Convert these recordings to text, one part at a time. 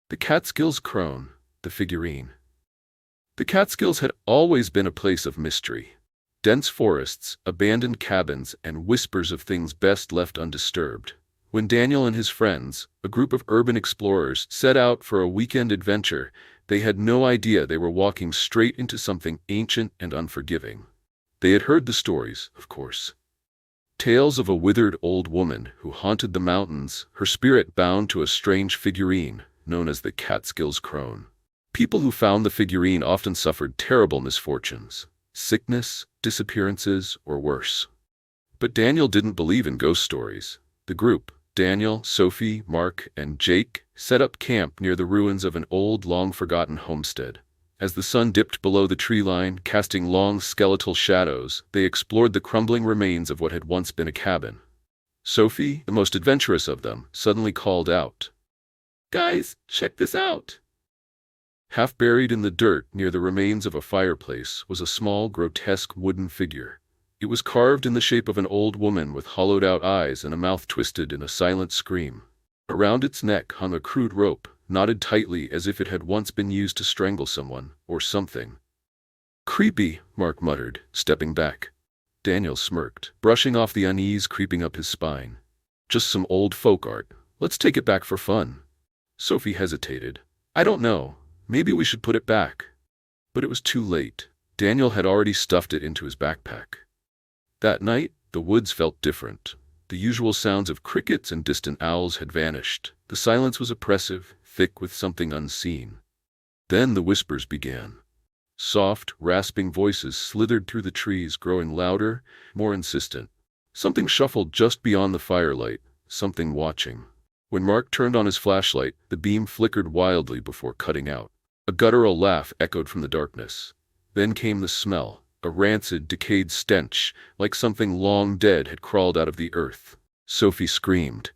The Catskills Crone, the figurine. The Catskills had always been a place of mystery. Dense forests, abandoned cabins, and whispers of things best left undisturbed. When Daniel and his friends, a group of urban explorers, set out for a weekend adventure, they had no idea they were walking straight into something ancient and unforgiving. They had heard the stories, of course. Tales of a withered old woman who haunted the mountains, her spirit bound to a strange figurine known as the Catskills Crone. People who found the figurine often suffered terrible misfortunes, sickness, disappearances, or worse. But Daniel didn't believe in ghost stories. The group, Daniel, Sophie, Mark, and Jake, set up camp near the ruins of an old, long-forgotten homestead. As the sun dipped below the tree line, casting long skeletal shadows, they explored the crumbling remains of what had once been a cabin. Sophie, the most adventurous of them, suddenly called out, "Guys, check this out!" Half buried in the dirt near the remains of a fireplace was a small, grotesque wooden figure. It was carved in the shape of an old woman with hollowed-out eyes and a mouth twisted in a silent scream. Around its neck hung a crude rope, knotted tightly as if it had once been used to strangle someone, or something. "Creepy," Mark muttered, stepping back. Daniel smirked, brushing off the unease creeping up his spine. "Just some old folk art. Let's take it back for fun." Sophie hesitated. "I don't know. Maybe we should put it back." But it was too late. Daniel had already stuffed it into his backpack. That night, the woods felt different. The usual sounds of crickets and distant owls had vanished. The silence was oppressive, thick with something unseen. Then the whispers began. Soft, rasping voices slithered through the trees, growing louder, more insistent. Something shuffled just beyond the firelight, something watching. When Mark turned on his flashlight, the beam flickered wildly before cutting out. A guttural laugh echoed from the darkness. Then came the smell, a rancid, decayed stench, like something long dead had crawled out of the earth. Sophie screamed.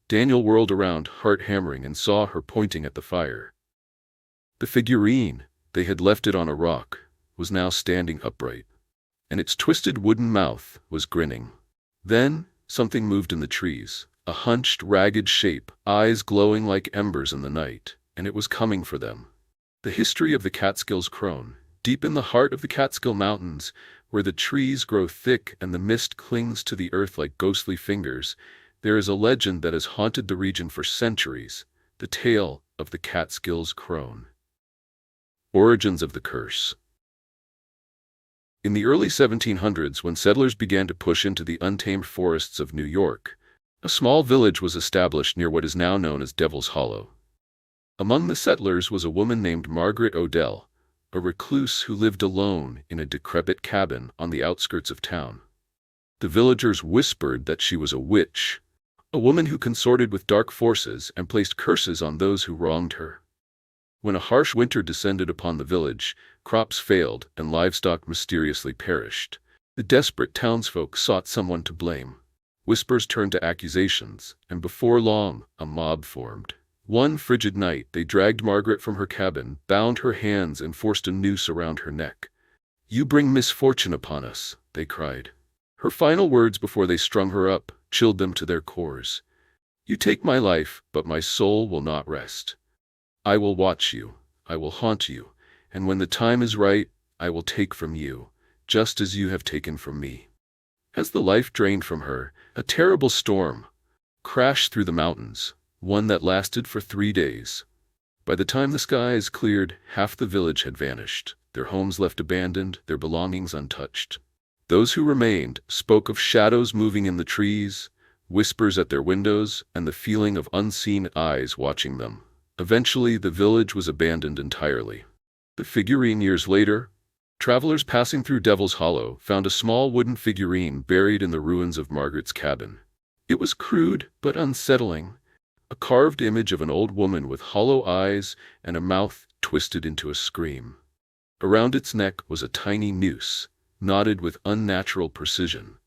Daniel whirled around, heart hammering, and saw her pointing at the fire. The figurine, they had left it on a rock, was now standing upright, and its twisted wooden mouth was grinning. Then something moved in the trees, a hunched, ragged shape, eyes glowing like embers in the night, and it was coming for them. The history of the Catskills Crone. Deep in the heart of the Catskill Mountains, where the trees grow thick and the mist clings to the earth like ghostly fingers, there is a legend that has haunted the region for centuries, the tale of the Catskills Crone. Origins of the curse. In the early 1700s, when settlers began to push into the untamed forests of New York, a small village was established near what is now known as Devil's Hollow. Among the settlers was a woman named Margaret O'Dell, a recluse who lived alone in a decrepit cabin on the outskirts of town. The villagers whispered that she was a witch, a woman who consorted with dark forces and placed curses on those who wronged her. When a harsh winter descended upon the village, crops failed and livestock mysteriously perished. The desperate townsfolk sought someone to blame. Whispers turned to accusations, and before long, a mob formed. One frigid night, they dragged Margaret from her cabin, bound her hands, and forced a noose around her neck. "You bring misfortune upon us," they cried. Her final words before they strung her up chilled them to their cores. "You take my life, but my soul will not rest. I will watch you, I will haunt you, and when the time is right, I will take from you, just as you have taken from me." As the life drained from her, a terrible storm crashed through the mountains, one that lasted for 3 days. By the time the skies cleared, half the village had vanished, their homes left abandoned, their belongings untouched. Those who remained spoke of shadows moving in the trees, whispers at their windows, and the feeling of unseen eyes watching them. Eventually, the village was abandoned entirely. The figurine. Years later, travelers passing through Devil's Hollow found a small wooden figurine buried in the ruins of Margaret's cabin. It was crude but unsettling, a carved image of an old woman with hollow eyes and a mouth twisted into a scream. Around its neck was a tiny noose, knotted with unnatural precision.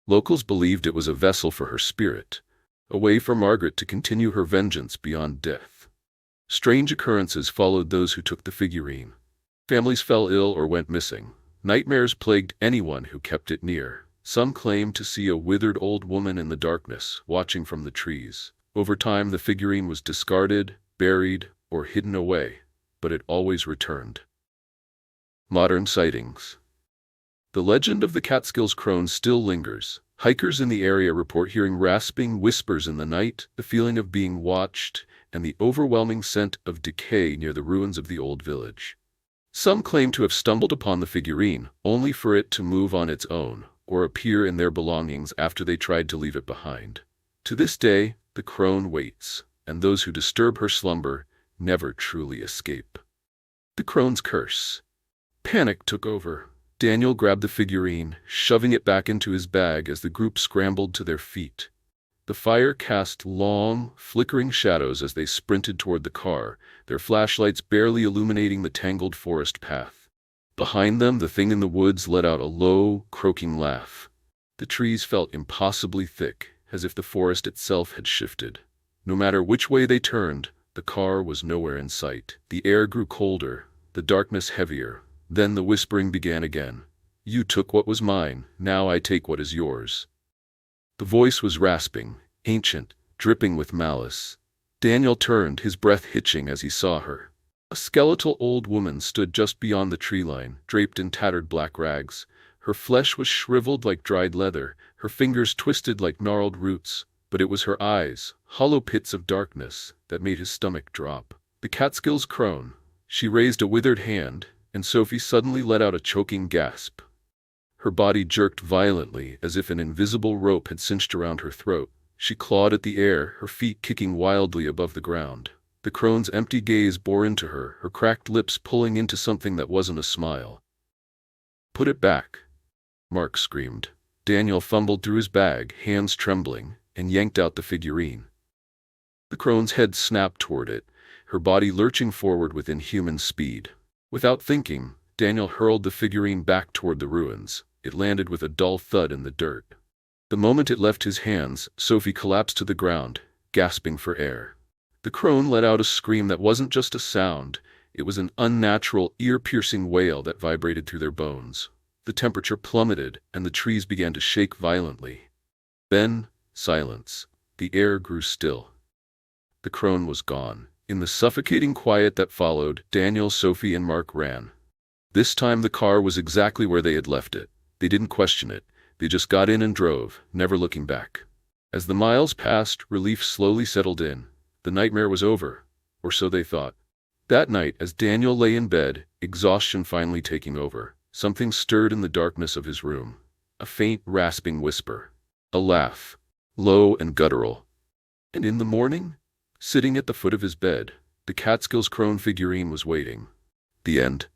Locals believed it was a vessel for her spirit, a way for Margaret to continue her vengeance beyond death. Strange occurrences followed those who took the figurine. Families fell ill or went missing. Nightmares plagued anyone who kept it near. Some claimed to see a withered old woman in the darkness, watching from the trees. Over time, the figurine was discarded, buried, or hidden away, but it always returned. Modern sightings. The legend of the Catskills Crone still lingers. Hikers in the area report hearing rasping whispers in the night, the feeling of being watched, and the overwhelming scent of decay near the ruins of the old village. Some claim to have stumbled upon the figurine, only for it to move on its own, or appear in their belongings after they tried to leave it behind. To this day, the crone waits, and those who disturb her slumber never truly escape. The crone's curse. Panic took over. Daniel grabbed the figurine, shoving it back into his bag as the group scrambled to their feet. The fire cast long, flickering shadows as they sprinted toward the car, their flashlights barely illuminating the tangled forest path. Behind them, the thing in the woods let out a low, croaking laugh. The trees felt impossibly thick, as if the forest itself had shifted. No matter which way they turned, the car was nowhere in sight. The air grew colder, the darkness heavier. Then the whispering began again. "You took what was mine, now I take what is yours." The voice was rasping, ancient, dripping with malice. Daniel turned, his breath hitching as he saw her. A skeletal old woman stood just beyond the tree line, draped in tattered black rags. Her flesh was shriveled like dried leather, her fingers twisted like gnarled roots, but it was her eyes, hollow pits of darkness, that made his stomach drop. The Catskills Crone. She raised a withered hand, and Sophie suddenly let out a choking gasp. Her body jerked violently, as if an invisible rope had cinched around her throat. She clawed at the air, her feet kicking wildly above the ground. The crone's empty gaze bore into her, her cracked lips pulling into something that wasn't a smile. "Put it back," Mark screamed. Daniel fumbled through his bag, hands trembling, and yanked out the figurine. The crone's head snapped toward it, her body lurching forward with inhuman speed. Without thinking, Daniel hurled the figurine back toward the ruins. It landed with a dull thud in the dirt. The moment it left his hands, Sophie collapsed to the ground, gasping for air. The crone let out a scream that wasn't just a sound, it was an unnatural, ear-piercing wail that vibrated through their bones. The temperature plummeted, and the trees began to shake violently. Then, silence. The air grew still. The crone was gone. In the suffocating quiet that followed, Daniel, Sophie, and Mark ran. This time the car was exactly where they had left it. They didn't question it. They just got in and drove, never looking back. As the miles passed, relief slowly settled in. The nightmare was over, or so they thought. That night, as Daniel lay in bed, exhaustion finally taking over, something stirred in the darkness of his room. A faint, rasping whisper. A laugh. Low and guttural. And in the morning, sitting at the foot of his bed, the Catskills Crone figurine was waiting. The end.